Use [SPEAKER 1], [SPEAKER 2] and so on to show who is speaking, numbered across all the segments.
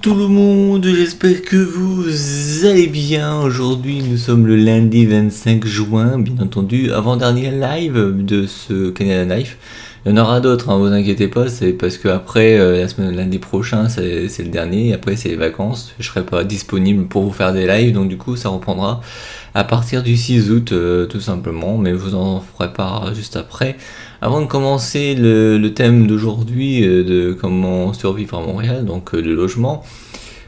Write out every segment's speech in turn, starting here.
[SPEAKER 1] tout le monde, j'espère que vous allez bien. Aujourd'hui nous sommes le lundi 25 juin, bien entendu, avant-dernier live de ce Canada Life. Il y en aura d'autres, vous inquiétez pas, c'est parce que après la semaine lundi prochain c'est le dernier, et après c'est les vacances, je serai pas disponible pour vous faire des lives, donc du coup ça reprendra à partir du 6 août tout simplement, mais je vous en ferai part juste après. Avant de commencer le thème d'aujourd'hui, de comment survivre à Montréal, donc le logement,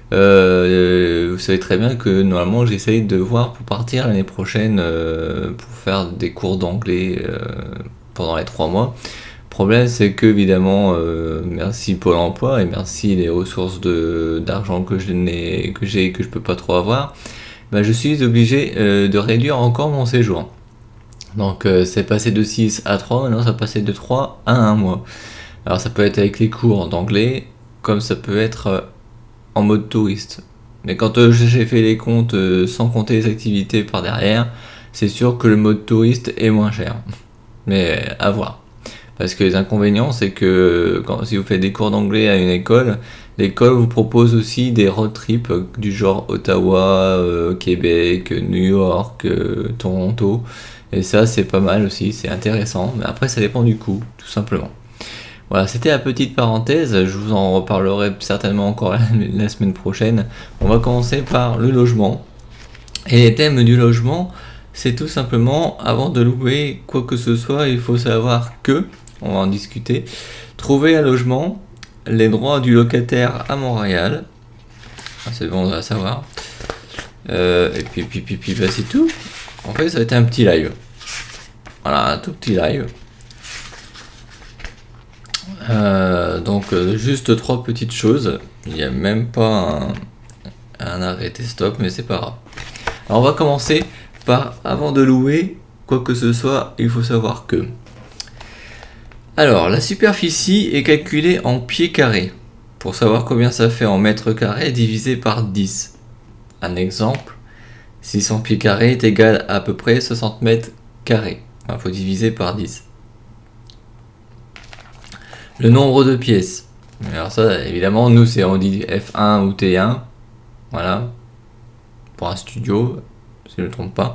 [SPEAKER 1] vous savez très bien que normalement j'essaye de voir pour partir l'année prochaine pour faire des cours d'anglais pendant les 3 mois. Le problème c'est que évidemment, merci Pôle emploi et merci les ressources d'argent que j'ai et que je peux pas trop avoir, je suis obligé de réduire encore mon séjour. Donc c'est passé de 6 à 3, maintenant ça va passer de 3 à 1 mois. Alors ça peut être avec les cours d'anglais, comme ça peut être en mode touriste. Mais quand j'ai fait les comptes sans compter les activités par derrière, c'est sûr que le mode touriste est moins cher. Mais à voir. Parce que les inconvénients, c'est que si vous faites des cours d'anglais à une école, l'école vous propose aussi des road trips du genre Ottawa, Québec, New York, Toronto. Et ça c'est pas mal aussi, c'est intéressant, mais après ça dépend du coût, tout simplement. Voilà, c'était la petite parenthèse, je vous en reparlerai certainement encore la semaine prochaine. On va commencer par le logement. Et les thèmes du logement, c'est tout simplement, avant de louer quoi que ce soit, il faut savoir que, on va en discuter, trouver un logement, les droits du locataire à Montréal, c'est bon à savoir, et puis c'est tout. En fait ça va être un petit live. Voilà, un tout petit live. Donc juste 3 petites choses. Il n'y a même pas un arrêté stop, mais c'est pas grave. Alors on va commencer par, avant de louer quoi que ce soit, il faut savoir que... Alors, la superficie est calculée en pieds carrés. Pour savoir combien ça fait en mètres carrés divisé par 10. Un exemple, 600 pieds carrés est égal à peu près 60 mètres carrés. Il faut diviser par 10. Le nombre de pièces. Alors ça, évidemment, nous, on dit F1 ou T1. Voilà. Pour un studio, si je ne me trompe pas.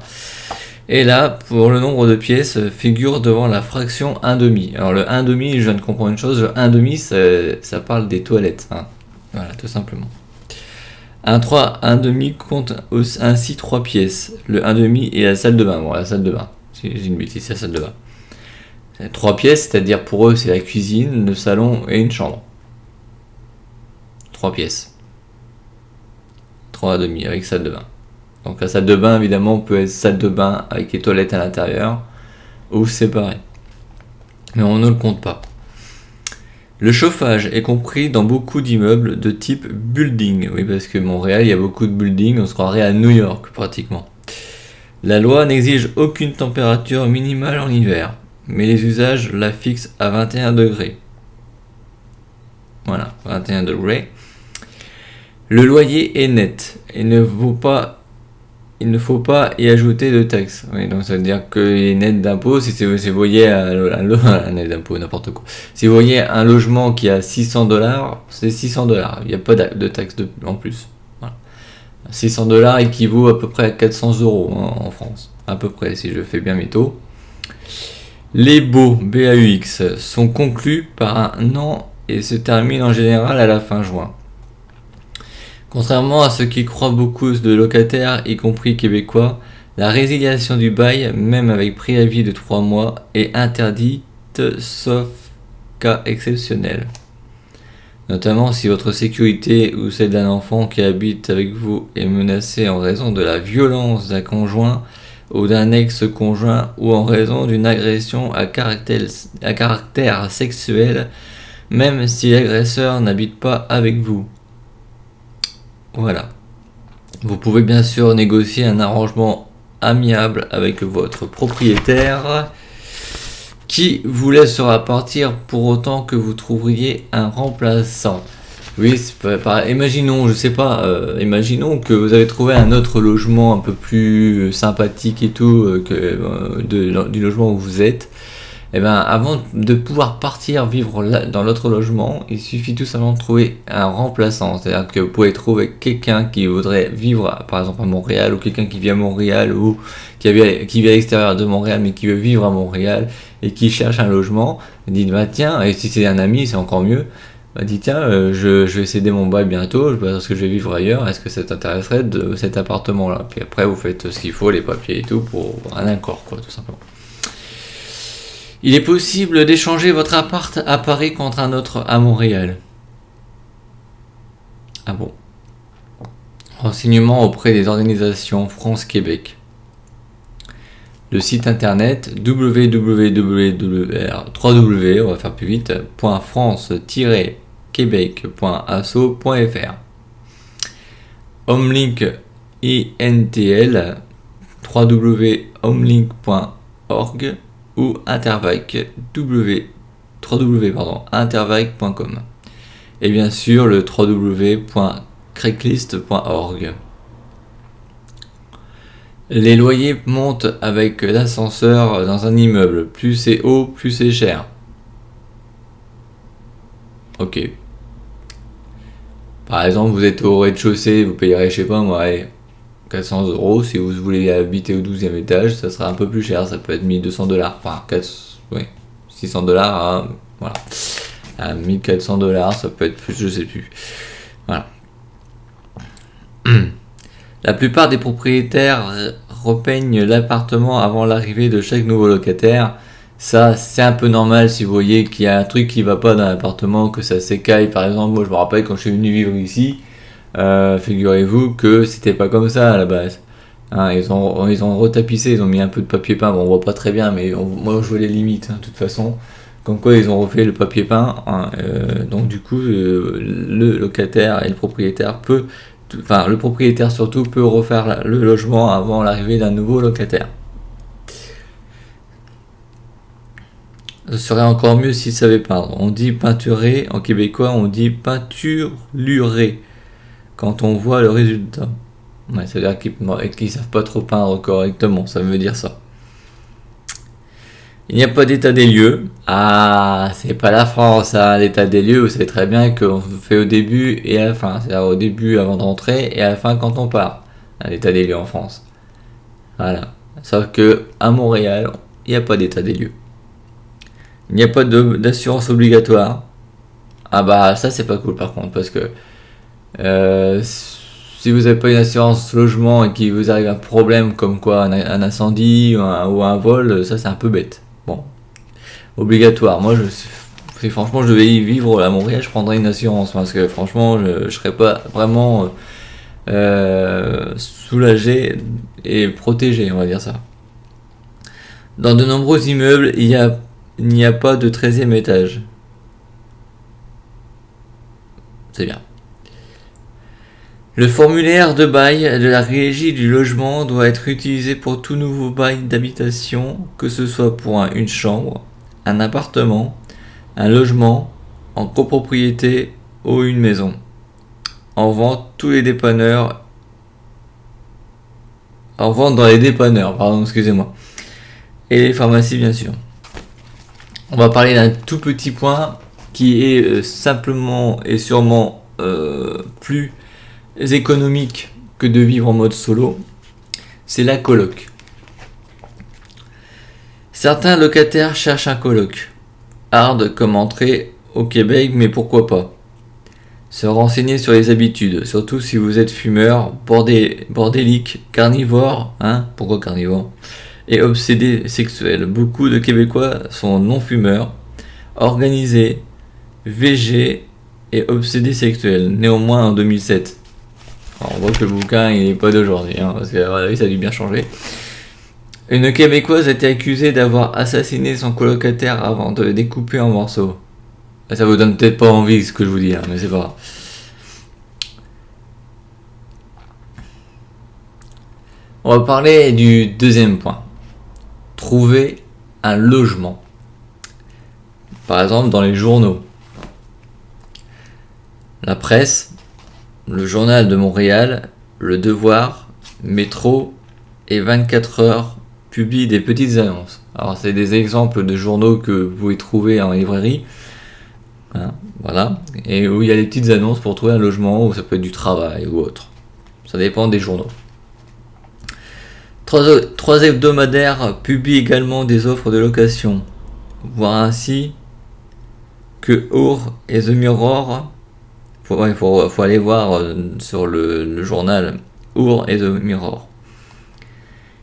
[SPEAKER 1] Et là, pour le nombre de pièces, figure devant la fraction 1/2. Alors le 1/2, je viens de comprendre une chose. Le 1/2, ça parle des toilettes. Voilà, tout simplement. Un 1/2 compte ainsi 3 pièces. Le 1/2 et la salle de bain. Bon, la salle de bain. Si j'ai une bêtise, c'est la salle de bain. 3 pièces, c'est-à-dire pour eux, c'est la cuisine, le salon et une chambre. 3 pièces. 3,5 avec salle de bain. Donc la salle de bain, évidemment, peut être salle de bain avec les toilettes à l'intérieur ou séparées. Mais on ne le compte pas. Le chauffage est compris dans beaucoup d'immeubles de type building. Oui, parce que Montréal, il y a beaucoup de buildings, on se croirait à New York pratiquement. La loi n'exige aucune température minimale en hiver, mais les usages la fixent à 21 degrés. Voilà, 21 degrés. Le loyer est net et il ne faut pas y ajouter de taxes. Oui, donc ça veut dire que les net d'impôts, si vous voyez un net d'impôt, n'importe quoi. Si vous voyez un logement qui a $600, c'est $600. Il n'y a pas de taxes en plus. Voilà. $600 équivaut à peu près à 400 € en France. À peu près, si je fais bien mes taux. Les baux BAUX sont conclus par un an et se terminent en général à la fin juin. Contrairement à ce qui croient beaucoup de locataires, y compris québécois, la résiliation du bail, même avec préavis de 3 mois, est interdite sauf cas exceptionnels. Notamment si votre sécurité ou celle d'un enfant qui habite avec vous est menacée en raison de la violence d'un conjoint ou d'un ex-conjoint ou en raison d'une agression à caractère sexuel, même si l'agresseur n'habite pas avec vous. Voilà. Vous pouvez bien sûr négocier un arrangement amiable avec votre propriétaire qui vous laissera partir pour autant que vous trouveriez un remplaçant. Oui, imaginons que vous avez trouvé un autre logement un peu plus sympathique et tout du logement où vous êtes. Et ben avant de pouvoir partir vivre dans l'autre logement, il suffit tout simplement de trouver un remplaçant. C'est-à-dire que vous pouvez trouver quelqu'un qui voudrait vivre par exemple à Montréal, ou quelqu'un qui vit à Montréal, ou qui vit à l'extérieur de Montréal mais qui veut vivre à Montréal et qui cherche un logement. Dites bah tiens, et si c'est un ami c'est encore mieux. Dit tiens, je vais céder mon bail bientôt parce que je vais vivre ailleurs, est-ce que ça t'intéresserait de cet appartement là? Puis après vous faites ce qu'il faut, les papiers et tout, pour un accord quoi, tout simplement. Il est possible d'échanger votre appart à Paris contre un autre à Montréal. Ah bon? Renseignements auprès des organisations France-Québec. Le site internet www, on va faire plus vite, .france-québec.asso.fr. Homelink INTL www.homelink.org ou Intervac www.intervac.com et bien sûr le www.craigslist.org. Les loyers montent avec l'ascenseur dans un immeuble. Plus c'est haut, plus c'est cher. Ok. Par exemple, vous êtes au rez-de-chaussée, vous payerez, je sais pas moi, 400 €. Si vous voulez habiter au 12e étage, ça sera un peu plus cher. Ça peut être 1200 $. Enfin, 600 $, hein, voilà. À 1400 $, ça peut être plus, je sais plus. Voilà. La plupart des propriétaires repeignent l'appartement avant l'arrivée de chaque nouveau locataire. Ça, c'est un peu normal si vous voyez qu'il y a un truc qui va pas dans l'appartement, que ça s'écaille. Par exemple, moi je me rappelle quand je suis venu vivre ici, figurez-vous que c'était pas comme ça à la base. Hein, ils ont retapissé, ils ont mis un peu de papier peint. Bon, on voit pas très bien, mais moi je vois les limites, hein, de toute façon. Comme quoi ils ont refait le papier peint. Hein, donc du coup, le locataire et le propriétaire le propriétaire surtout peut refaire le logement avant l'arrivée d'un nouveau locataire. Ce serait encore mieux s'il savait peindre. On dit peinturer, en québécois on dit peinturer quand on voit le résultat. Ouais, c'est-à-dire qu'ils savent pas trop peindre correctement, ça veut dire ça. Il n'y a pas d'état des lieux. Ah, c'est pas la France, hein. L'état des lieux, vous savez très bien qu'on fait au début et à la fin. C'est-à-dire au début avant de rentrer et à la fin quand on part. L'état des lieux en France. Voilà. Sauf que à Montréal, il n'y a pas d'état des lieux. Il n'y a pas d'assurance obligatoire. Ah bah ça c'est pas cool par contre, parce que si vous n'avez pas une assurance logement et qu'il vous arrive un problème comme quoi un incendie ou un vol, ça c'est un peu bête. Bon, obligatoire. Moi, si franchement je devais y vivre à Montréal, je prendrais une assurance parce que franchement, je serais pas vraiment soulagé et protégé, on va dire ça. Dans de nombreux immeubles, il n'y a pas de 13e étage. C'est bien. Le formulaire de bail de la régie du logement doit être utilisé pour tout nouveau bail d'habitation, que ce soit pour une chambre, un appartement, un logement, en copropriété ou une maison. En vente dans les dépanneurs, et les pharmacies bien sûr. On va parler d'un tout petit point qui est simplement et sûrement plus économique que de vivre en mode solo, c'est la coloc. Certains locataires cherchent un coloc. Hard comme entrée au Québec, mais pourquoi pas. Se renseigner sur les habitudes, surtout si vous êtes fumeur, bordélique, carnivore, pourquoi carnivore, et obsédé sexuel. Beaucoup de Québécois sont non-fumeurs, organisés, VG et obsédés sexuels, néanmoins en 2007. Alors, on voit que le bouquin il n'est pas d'aujourd'hui, parce que ça a dû bien changer. Une Québécoise a été accusée d'avoir assassiné son colocataire avant de le découper en morceaux. Ça vous donne peut-être pas envie ce que je vous dis, mais c'est pas grave. On va parler du deuxième point. Trouver un logement. Par exemple dans les journaux. La presse, le journal de Montréal, le Devoir, Métro et 24 heures publie des petites annonces. Alors c'est des exemples de journaux que vous pouvez trouver en librairie. Hein, voilà. Et où il y a des petites annonces pour trouver un logement, ou ça peut être du travail ou autre. Ça dépend des journaux. Trois hebdomadaires publient également des offres de location. Voir ainsi que Our et The Mirror, faut aller voir sur le journal Our et The Mirror.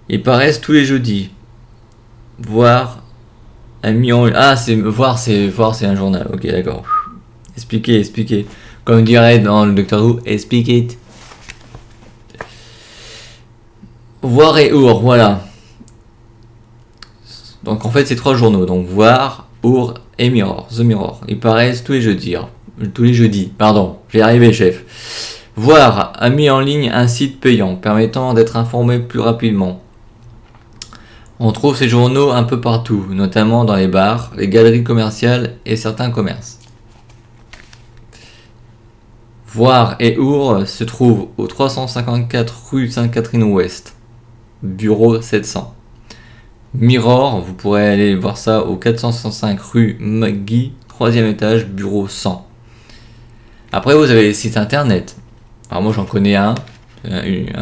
[SPEAKER 1] Ils paraissent tous les jeudis. Voir a mis en... Ah, c'est un journal. Ok, d'accord. Expliquez. Comme dirait dans le Doctor Who, explique it. Voir et Our, voilà. Donc en fait c'est 3 journaux, donc Voir, Our et Mirror, The Mirror. Ils paraissent tous les jeudis, pardon, j'ai arrivé chef. Voir a mis en ligne un site payant permettant d'être informé plus rapidement. On trouve ces journaux un peu partout, notamment dans les bars, les galeries commerciales et certains commerces. Voir et Our se trouvent au 354 rue Sainte-Catherine-Ouest. Bureau 700. Mirror, vous pourrez aller voir ça au 465 rue McGee, 3e étage, bureau 100. Après, vous avez les sites internet. Alors moi j'en connais un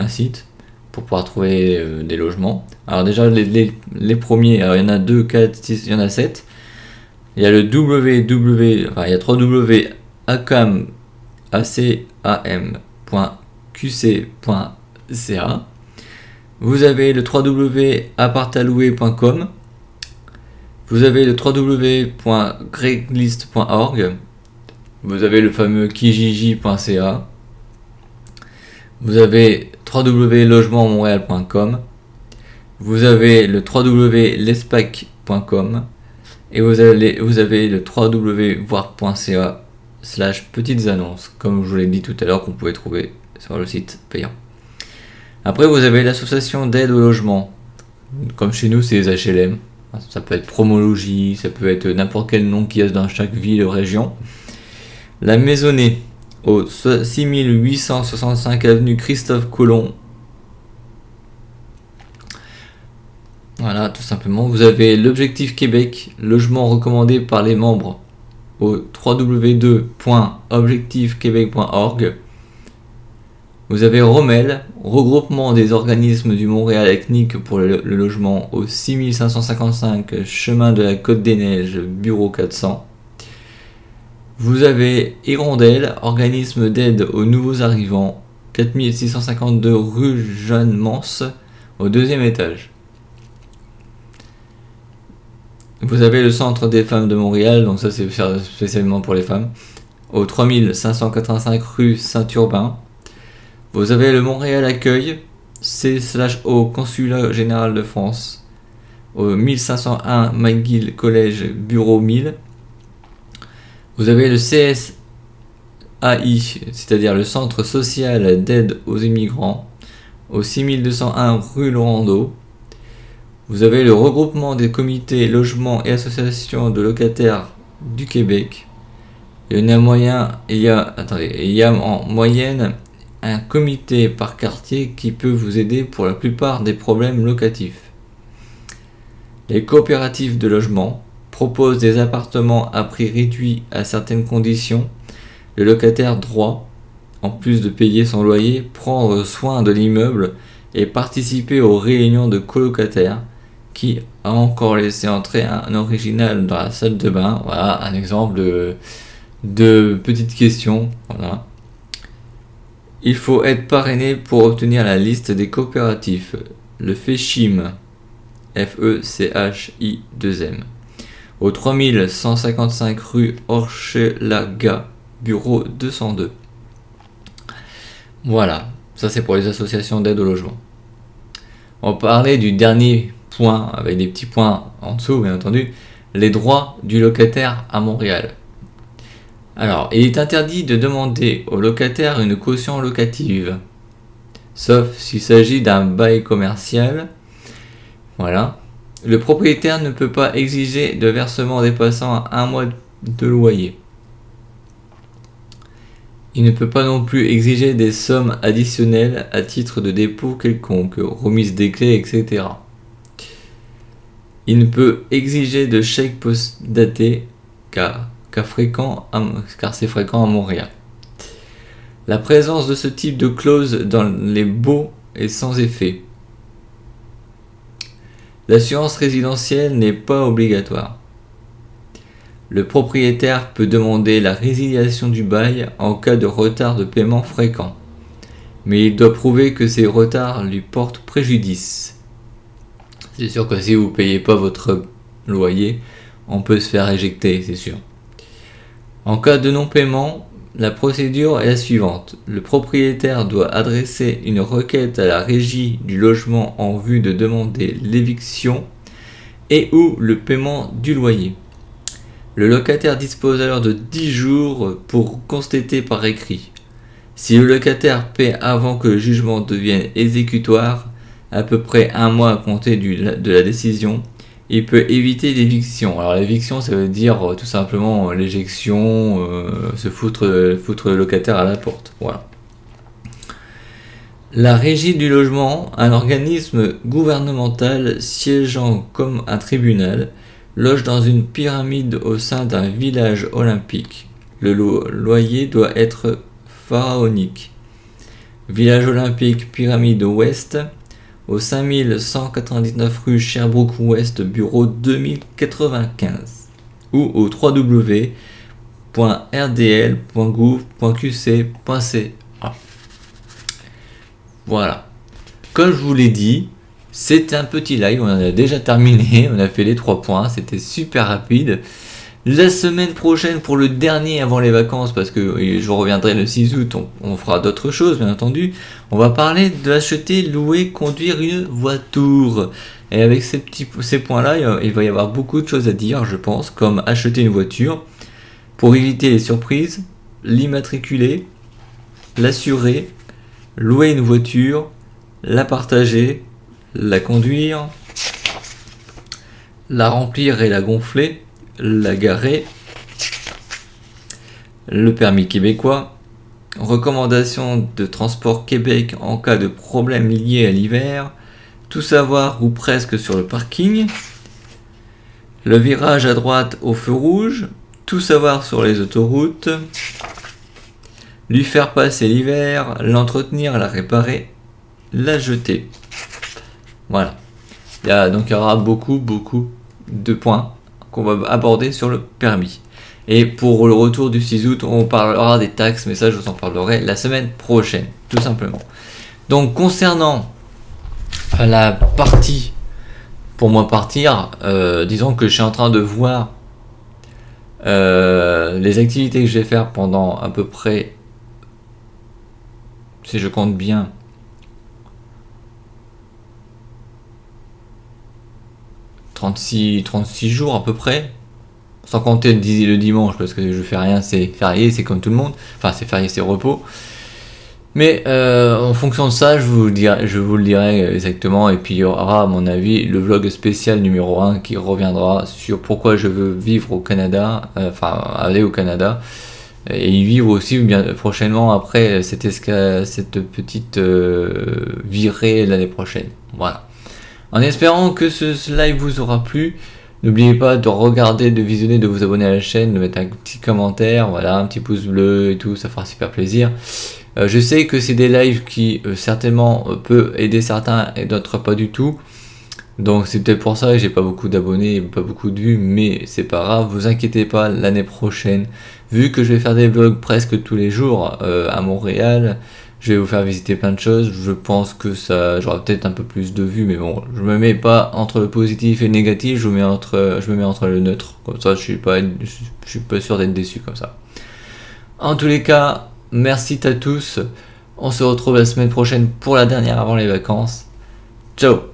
[SPEAKER 1] site pour pouvoir trouver des logements. Alors déjà les premiers, alors il y en a 2, 4, 6, il y en a 7. Il y a le il y a 3w.acam.qc.ca. Vous avez le www.apartalouer.com. Vous avez le www.craigslist.org. Vous avez le fameux kijiji.ca. Vous avez www.logementmontréal.com. Vous avez le www.lespac.com. Et vous avez le www.voir.ca/petites annonces, comme je vous l'ai dit tout à l'heure, qu'on pouvait trouver sur le site payant. Après, vous avez l'association d'aide au logement. Comme chez nous, c'est les HLM. Ça peut être Promologie, ça peut être n'importe quel nom qu'il y a dans chaque ville ou région. La Maisonnée, au 6865 avenue Christophe Colomb. Voilà, tout simplement. Vous avez l'Objectif Québec, logement recommandé par les membres, au www.objectifquebec.org. Vous avez Rommel, regroupement des organismes du Montréal Ethnique pour le logement, au 6555 chemin de la Côte des Neiges, bureau 400. Vous avez Hirondelle, organisme d'aide aux nouveaux arrivants, 4652 rue Jeanne-Mance, au 2e étage. Vous avez le Centre des femmes de Montréal, donc ça c'est spécialement pour les femmes, au 3585 rue Saint-Urbain. Vous avez le Montréal Accueil, C/O Consulat Général de France, au 1501 McGill Collège, bureau 1000. Vous avez le CSAI, c'est-à-dire le Centre Social d'Aide aux Immigrants, au 6201 rue Laurando. Vous avez le regroupement des comités logements et associations de locataires du Québec. Il y a en moyenne un comité par quartier qui peut vous aider pour la plupart des problèmes locatifs. Les coopératives de logement proposent des appartements à prix réduit à certaines conditions. Le locataire doit, en plus de payer son loyer, prendre soin de l'immeuble et participer aux réunions de colocataires, qui a encore laissé entrer un original dans la salle de bain. Voilà un exemple de petite question. Voilà. Il faut être parrainé pour obtenir la liste des coopératifs. Le FECHIM, FECHI2M, au 3155 rue Hochelaga, bureau 202. Voilà, ça c'est pour les associations d'aide au logement. On va parler du dernier point, avec des petits points en dessous bien entendu, les droits du locataire à Montréal. Alors, il est interdit de demander au locataire une caution locative, sauf s'il s'agit d'un bail commercial. Voilà. Le propriétaire ne peut pas exiger de versement dépassant 1 mois de loyer. Il ne peut pas non plus exiger des sommes additionnelles à titre de dépôt quelconque, remise des clés, etc. Il ne peut exiger de chèque post-daté car c'est fréquent à Montréal. La présence de ce type de clause dans les baux est sans effet. L'assurance résidentielle n'est pas obligatoire. Le propriétaire peut demander la résiliation du bail en cas de retard de paiement fréquent, mais il doit prouver que ces retards lui portent préjudice. C'est sûr que si vous ne payez pas votre loyer, on peut se faire éjecter, c'est sûr. En cas de non-paiement, la procédure est la suivante. Le propriétaire doit adresser une requête à la régie du logement en vue de demander l'éviction et ou le paiement du loyer. Le locataire dispose alors de 10 jours pour constater par écrit. Si le locataire paie avant que le jugement devienne exécutoire, à peu près un mois à compter de la décision, il peut éviter l'éviction. Alors l'éviction, ça veut dire tout simplement l'éjection, se foutre le locataire à la porte. Voilà. La régie du logement, un organisme gouvernemental siégeant comme un tribunal, loge dans une pyramide au sein d'un village olympique. Le loyer doit être pharaonique. Village olympique, pyramide ouest, au 5199 rue Sherbrooke-Ouest, bureau 2095, ou au www.rdl.gouv.qc.ca. Voilà. Comme je vous l'ai dit, c'était un petit live, on en a déjà terminé, on a fait les 3 points, c'était super rapide. La semaine prochaine, pour le dernier avant les vacances, parce que je reviendrai le 6 août, on fera d'autres choses bien entendu, on va parler de acheter, louer, conduire une voiture. Et avec ces points-là, il va y avoir beaucoup de choses à dire, je pense, comme acheter une voiture, pour éviter les surprises, l'immatriculer, l'assurer, louer une voiture, la partager, la conduire, la remplir et la gonfler, la garer, le permis québécois, recommandations de Transport Québec en cas de problème lié à l'hiver, tout savoir ou presque sur le parking, le virage à droite au feu rouge, tout savoir sur les autoroutes, lui faire passer l'hiver, l'entretenir, la réparer, la jeter. Voilà. Donc il y aura beaucoup de points qu'on va aborder sur le permis. Et pour le retour du 6 août, on parlera des taxes, mais ça je vous en parlerai la semaine prochaine, tout simplement. Donc concernant la partie, pour moi partir, disons que je suis en train de voir les activités que je vais faire pendant à peu près, si je compte bien, 36 jours à peu près, sans compter le dimanche parce que je fais rien, c'est férié, c'est comme tout le monde, enfin c'est férié, c'est repos, mais en fonction de ça je vous le dirai exactement. Et puis il y aura à mon avis le vlog spécial numéro 1 qui reviendra sur pourquoi je veux vivre au Canada, aller au Canada et y vivre aussi bien prochainement après cette petite virée l'année prochaine. Voilà. En espérant que ce live vous aura plu, n'oubliez pas de regarder, de visionner, de vous abonner à la chaîne, de mettre un petit commentaire, voilà, un petit pouce bleu et tout, ça fera super plaisir. Je sais que c'est des lives qui certainement peut aider certains et d'autres pas du tout. Donc c'est peut-être pour ça que j'ai pas beaucoup d'abonnés, pas beaucoup de vues, mais c'est pas grave, vous inquiétez pas, l'année prochaine, vu que je vais faire des vlogs presque tous les jours à Montréal, je vais vous faire visiter plein de choses. Je pense que j'aurai peut-être un peu plus de vues, mais bon, je me mets pas entre le positif et le négatif, je me mets entre le neutre. Comme ça, je suis pas sûr d'être déçu comme ça. En tous les cas, merci à tous. On se retrouve la semaine prochaine pour la dernière avant les vacances. Ciao.